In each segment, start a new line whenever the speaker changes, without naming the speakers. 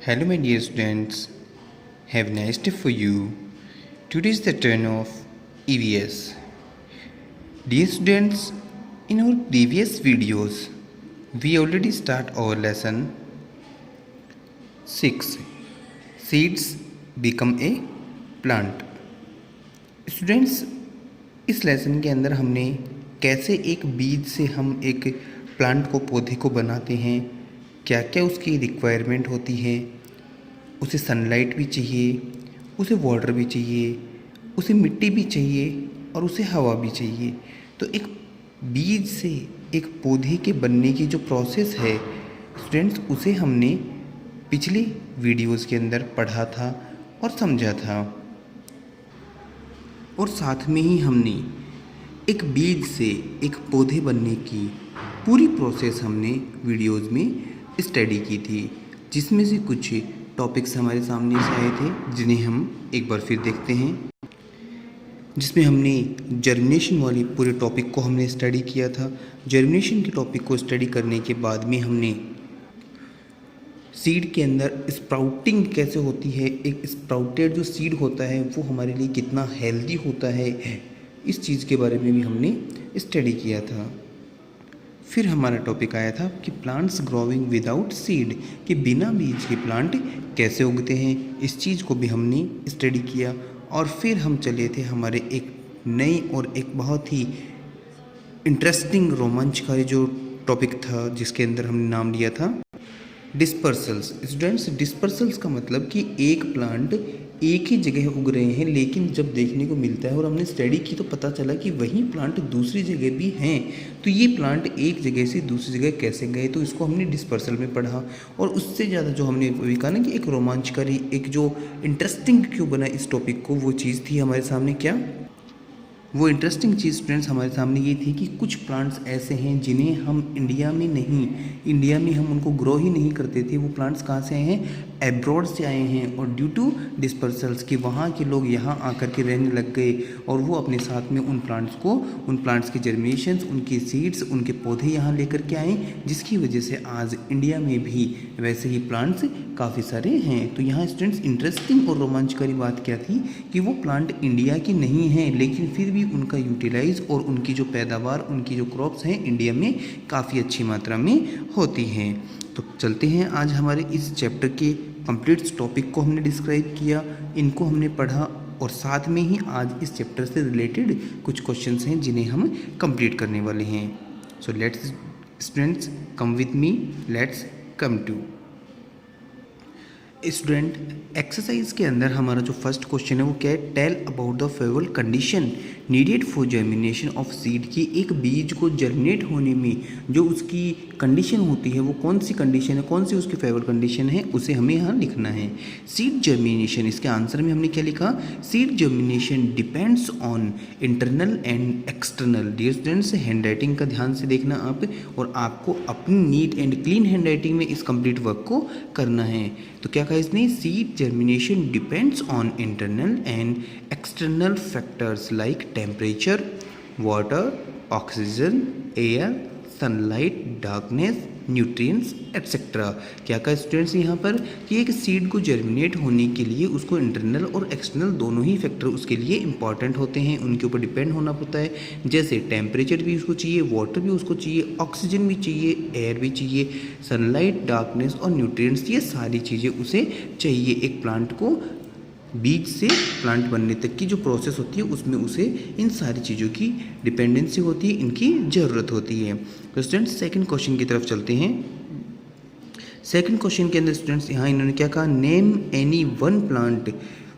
Hello, my dear students. Have a nice day for you. Today is the turn of EVS. Dear students, in our previous videos, we already start our lesson 6. Seeds become a plant. Students, इस lesson के अंदर हमने कैसे एक बीज से हम एक प्लांट को पौधे को बनाते हैं, क्या क्या उसकी रिक्वायरमेंट होती है, उसे सनलाइट भी चाहिए, उसे वाटर भी चाहिए, उसे मिट्टी भी चाहिए और उसे हवा भी चाहिए। तो एक बीज से एक पौधे के बनने की जो प्रोसेस है स्टूडेंट्स, उसे हमने पिछली वीडियोस के अंदर पढ़ा था और समझा था। और साथ में ही हमने एक बीज से एक पौधे बनने की पूरी प्रोसेस हमने वीडियोस में स्टडी की थी, जिसमें से कुछ टॉपिक्स हमारे सामने से आए थे जिन्हें हम एक बार फिर देखते हैं। जिसमें हमने जर्मिनेशन वाली पूरे टॉपिक को हमने स्टडी किया था। जर्मिनेशन के टॉपिक को स्टडी करने के बाद में हमने सीड के अंदर स्प्राउटिंग कैसे होती है, एक स्प्राउटेड जो सीड होता है वो हमारे लिए कितना हेल्दी होता है, इस चीज़ के बारे में भी हमने स्टडी किया था। फिर हमारा टॉपिक आया था कि प्लांट्स ग्रोइंग विदाउट सीड, कि बिना बीज के प्लांट कैसे उगते हैं, इस चीज़ को भी हमने स्टडी किया। और फिर हम चले थे हमारे एक नई और एक बहुत ही इंटरेस्टिंग रोमांचकारी जो टॉपिक था, जिसके अंदर हमने नाम लिया था डिस्पर्सल्स। स्टूडेंट्स, डिस्पर्सल्स का मतलब कि एक प्लांट एक ही जगह उग रहे हैं, लेकिन जब देखने को मिलता है और हमने स्टडी की तो पता चला कि वही प्लांट दूसरी जगह भी हैं। तो ये प्लांट एक जगह से दूसरी जगह कैसे गए, तो इसको हमने डिस्पर्सल में पढ़ा। और उससे ज़्यादा जो हमने अभी कहा ना कि एक रोमांचकारी, एक जो इंटरेस्टिंग क्यों बना इस टॉपिक को, वो चीज़ थी हमारे सामने क्या, वो इंटरेस्टिंग चीज़ स्टूडेंट्स हमारे सामने ये थी कि कुछ प्लांट्स ऐसे हैं जिन्हें हम इंडिया में हम उनको ग्रो ही नहीं करते थे। वो प्लांट्स कहाँ से आए हैं, एब्रॉड से आए हैं। और ड्यू टू डिस्पर्सल्स कि वहाँ के लोग यहाँ आकर के रहने लग गए और वो अपने साथ में उन प्लांट्स के जर्मिनेशंस, उनके सीड्स, उनके पौधे यहाँ लेकर के आए, जिसकी वजह से आज इंडिया में भी वैसे ही प्लांट्स काफ़ी सारे हैं। तो यहाँ स्टूडेंट्स इंटरेस्टिंग और रोमांचकारी बात क्या थी कि वो प्लांट इंडिया की नहीं हैं, लेकिन फिर भी उनका यूटिलाइज और उनकी जो पैदावार, उनकी जो क्रॉप्स हैं इंडिया में काफ़ी अच्छी मात्रा में होती हैं। तो चलते हैं, आज हमारे इस चैप्टर के कंप्लीट टॉपिक को हमने डिस्क्राइब किया, इनको हमने पढ़ा और साथ में ही आज इस चैप्टर से रिलेटेड कुछ क्वेश्चंस हैं जिन्हें हम कंप्लीट करने वाले हैं। So let's students come with me, let's come to student. Exercise के अंदर हमारा जो फर्स्ट क्वेश्चन है वो क्या है, tell about the favourable condition needed for germination of seed, की एक बीज को जर्मिनेट होने में जो उसकी कंडीशन होती है वो कौन सी कंडीशन है, कौन सी उसकी फेवरेबल कंडीशन है, उसे हमें यहाँ लिखना है। सीड जर्मिनेशन, इसके आंसर में हमने क्या लिखा, seed germination depends on internal and external. Dear students, handwriting का ध्यान से देखना आप, और आपको अपनी neat and clean handwriting में इस कंप्लीट वर्क को करना है। तो क्या कहा इसने, seed germination depends on internal and external factors like temperature, water, oxygen, air, sunlight, darkness, nutrients etcetera. क्या कहा स्टूडेंट्स यहाँ पर कि एक सीड को जर्मिनेट होने के लिए उसको इंटरनल और एक्सटर्नल दोनों ही फैक्टर उसके लिए इंपॉर्टेंट होते हैं, उनके ऊपर डिपेंड होना पड़ता है। जैसे टेम्परेचर भी उसको चाहिए, वाटर भी उसको चाहिए, ऑक्सीजन भी चाहिए, एयर भी चाहिए, सनलाइट, डार्कनेस और न्यूट्रिएंट्स, ये सारी चीज़ें उसे चाहिए। एक प्लांट को बीज से प्लांट बनने तक की जो प्रोसेस होती है उसमें उसे इन सारी चीज़ों की डिपेंडेंसी होती है, इनकी ज़रूरत होती है। तो स्टूडेंट्स सेकंड क्वेश्चन की तरफ चलते हैं। सेकंड क्वेश्चन के अंदर स्टूडेंट्स यहाँ इन्होंने क्या कहा, name any one plant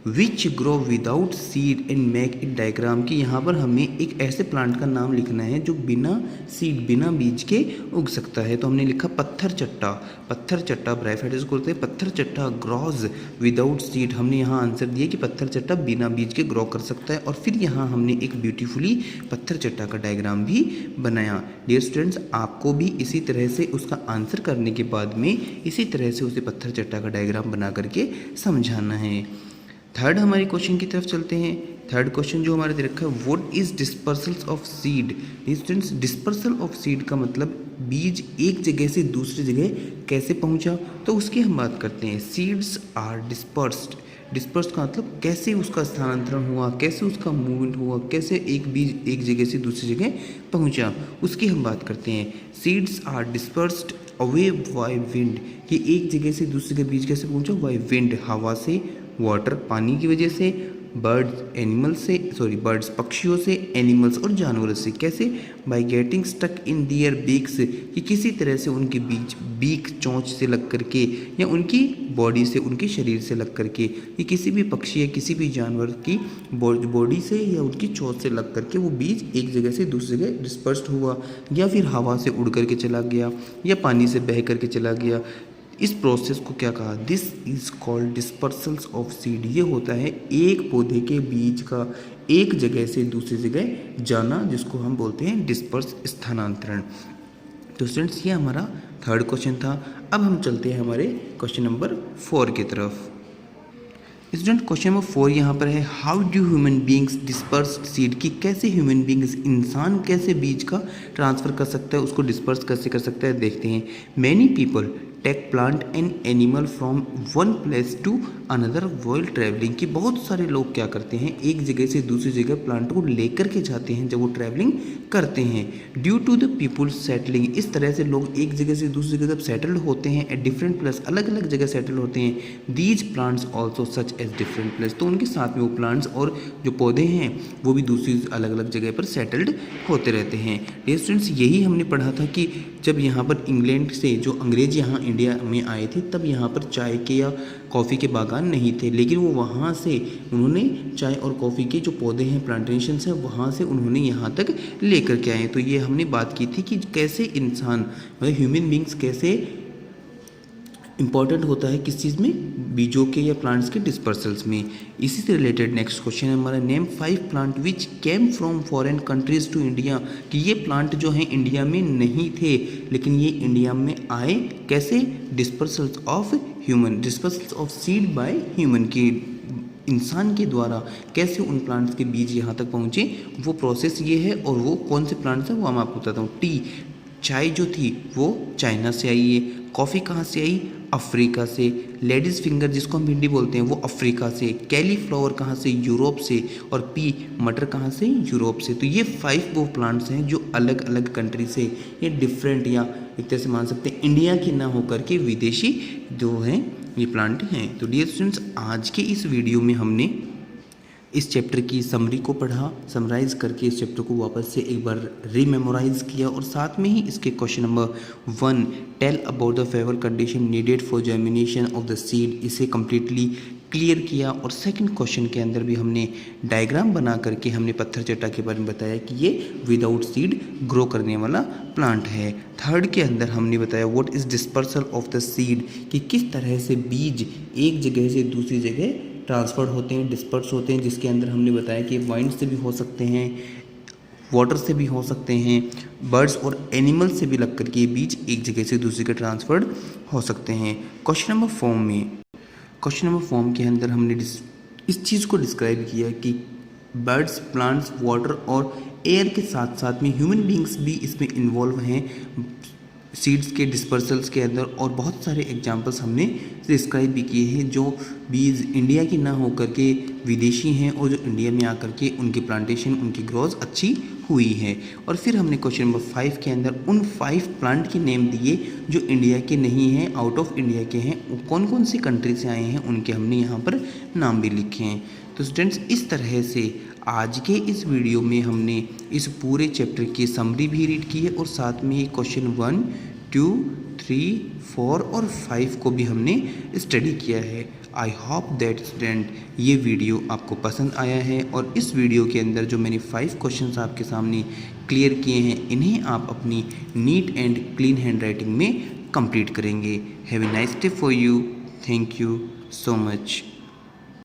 which grow without seed and make it diagram, कि यहाँ पर हमें एक ऐसे प्लांट का नाम लिखना है जो बिना सीड, बिना बीज के उग सकता है। तो हमने लिखा पत्थर चट्टा, पत्थर चट्टा ब्राइफाइटिस को बोलते हैं, पत्थर चट्टा ग्रोज विदाउट सीड। हमने यहाँ आंसर दिया कि पत्थर चट्टा बिना बीज के ग्रो कर सकता है। और फिर यहाँ हमने एक ब्यूटीफुली पत्थर चट्टा का डायग्राम भी बनाया। डियर स्टूडेंट्स, आपको भी इसी तरह से उसका आंसर करने के बाद में इसी तरह से उसे पत्थर चट्टा का डायग्राम बना करके समझाना है। थर्ड हमारे क्वेश्चन की तरफ चलते हैं। थर्ड क्वेश्चन जो हमारे दे रखा है, what is dispersal of seed. Students, dispersal of seed का मतलब बीज एक जगह से दूसरी जगह कैसे पहुंचा, तो उसकी हम बात करते हैं। Seeds are dispersed. डिस्पर्स का मतलब कैसे उसका स्थानांतरण हुआ, कैसे उसका मूवमेंट हुआ, कैसे एक बीज एक जगह से दूसरी जगह पहुंचा, उसकी हम बात करते हैं। Seeds are dispersed away by wind, कि एक जगह से दूसरी जगह बीज कैसे पहुंचा, बाय विंड, हवा से, वाटर पानी की वजह से, बर्ड्स पक्षियों से, एनिमल्स और जानवरों से। कैसे, by getting stuck in their beaks, कि किसी तरह से उनके बीक चोंच से लग करके या उनकी बॉडी से, उनके शरीर से लग करके, कि किसी भी पक्षी या किसी भी जानवर की बॉडी से या उनकी चोंच से लग करके वो बीज एक जगह से दूसरी जगह डिस्पर्स्ड हुआ, या फिर हवा से उड़ करके चला गया या पानी से बह करके चला गया। इस प्रोसेस को क्या कहा, this is called dispersals of seed. ये होता है एक पौधे के बीज का एक जगह से दूसरी जगह जाना, जिसको हम बोलते हैं डिस्पर्स, स्थानांतरण। तो स्टूडेंट्स, ये हमारा थर्ड क्वेश्चन था। अब हम चलते हैं हमारे क्वेश्चन नंबर 4 की तरफ। स्टूडेंट, क्वेश्चन नंबर 4 यहाँ पर है, how do human beings disperse seed, कि कैसे ह्यूमन बींग्स, इंसान कैसे बीज का ट्रांसफ़र कर सकता है, उसको डिस्पर्स कैसे कर सकता है, देखते हैं। Many people take plant and animal from one place to another while travelling, कि बहुत सारे लोग क्या करते हैं, एक जगह से दूसरी जगह प्लांट को लेकर के जाते हैं जब वो ट्रैवलिंग करते हैं। Due to the people settling, इस तरह से लोग एक जगह से दूसरी जगह जब सेटल्ड होते हैं एट डिफरेंट प्लेस, अलग अलग जगह सेटल होते हैं। These plants also such as different place, तो उनके साथ में वो प्लांट्स और जो पौधे हैं वो भी दूसरी अलग अलग जगह पर सेटल्ड होते रहते हैं। डियर स्टूडेंट्स, यही हमने पढ़ा था कि जब यहाँ पर इंग्लैंड से जो अंग्रेज यहाँ इंडिया में आए थे, तब यहाँ पर चाय के या कॉफ़ी के बागान नहीं थे, लेकिन वो वहाँ से उन्होंने चाय और कॉफ़ी के जो पौधे हैं, प्लांटेशंस हैं, वहाँ से उन्होंने यहाँ तक लेकर के आए। तो ये हमने बात की थी कि कैसे इंसान, मतलब ह्यूमन बींग्स कैसे इंपॉर्टेंट होता है किस चीज़ में, बीजों के या प्लांट्स के डिस्पर्सल्स में। इसी से रिलेटेड नेक्स्ट क्वेश्चन है हमारा, name 5 plant which came from foreign countries to India, कि ये प्लांट जो हैं इंडिया में नहीं थे लेकिन ये इंडिया में आए कैसे, dispersals of human, dispersals of seed by human, की इंसान के द्वारा कैसे उन प्लांट्स के बीज यहाँ तक पहुँचे, वो प्रोसेस ये है। और वो कौन से प्लांट्स हैं वो मैं आपको बताता हूँ। टी, चाय जो थी वो चाइना से आई है। कॉफ़ी कहाँ से आई, अफ्रीका से। लेडीज़ फिंगर जिसको हम भिंडी बोलते हैं वो अफ्रीका से। कैलीफ्लावर कहाँ से, यूरोप से। और पी, मटर कहाँ से, यूरोप से। तो ये 5 वो प्लांट्स हैं जो अलग अलग कंट्री से, ये डिफरेंट, या एक तरह से मान सकते हैं इंडिया के ना होकर के विदेशी जो हैं ये प्लांट हैं। तो डियर स्टूडेंट्स, आज के इस वीडियो में हमने इस चैप्टर की समरी को पढ़ा, समराइज़ करके इस चैप्टर को वापस से एक बार रीमेमोराइज़ किया, और साथ में ही इसके question number 1, tell about the favourable condition needed for germination of the seed, इसे कम्प्लीटली क्लियर किया। और सेकंड क्वेश्चन के अंदर भी हमने डायग्राम बना करके हमने पत्थर चट्टा के बारे में बताया कि ये विदाउट सीड ग्रो करने वाला प्लांट है। थर्ड के अंदर हमने बताया what is dispersal of the seed, कि किस तरह से बीज एक जगह से दूसरी जगह ट्रांसफर होते हैं, डिस्पर्स होते हैं, जिसके अंदर हमने बताया कि वाइंड से भी हो सकते हैं, वाटर से भी हो सकते हैं, बर्ड्स और एनिमल्स से भी लग करके ये बीज एक जगह से दूसरी जगह ट्रांसफर्ड हो सकते हैं। क्वेश्चन नंबर फॉर्म के अंदर हमने इस चीज़ को डिस्क्राइब किया कि बर्ड्स, प्लांट्स, वाटर और एयर के साथ साथ में ह्यूमन बींग्स भी इसमें इन्वॉल्व हैं सीड्स के डिस्पर्सल्स के अंदर। और बहुत सारे एग्जांपल्स हमने डिस्क्राइब भी किए हैं जो बीज इंडिया की ना होकर के विदेशी हैं और जो इंडिया में आकर के उनकी प्लांटेशन, उनकी ग्रोथ अच्छी हुई है। और फिर हमने क्वेश्चन नंबर 5 के अंदर उन 5 प्लांट के नेम दिए जो इंडिया के नहीं हैं, आउट ऑफ इंडिया के हैं, कौन कौन सी कंट्री से आए हैं उनके हमने यहाँ पर नाम भी लिखे हैं। तो स्टूडेंट्स, इस तरह से आज के इस वीडियो में हमने इस पूरे चैप्टर की समरी भी रीड की है और साथ में ही क्वेश्चन 1, 2, 3, 4 और 5 को भी हमने स्टडी किया है। आई होप दैट स्टूडेंट ये वीडियो आपको पसंद आया है और इस वीडियो के अंदर जो मैंने 5 क्वेश्चंस आपके सामने क्लियर किए हैं, इन्हें आप अपनी neat and clean handwriting में कंप्लीट करेंगे। Have a nice day for you. Thank you so much.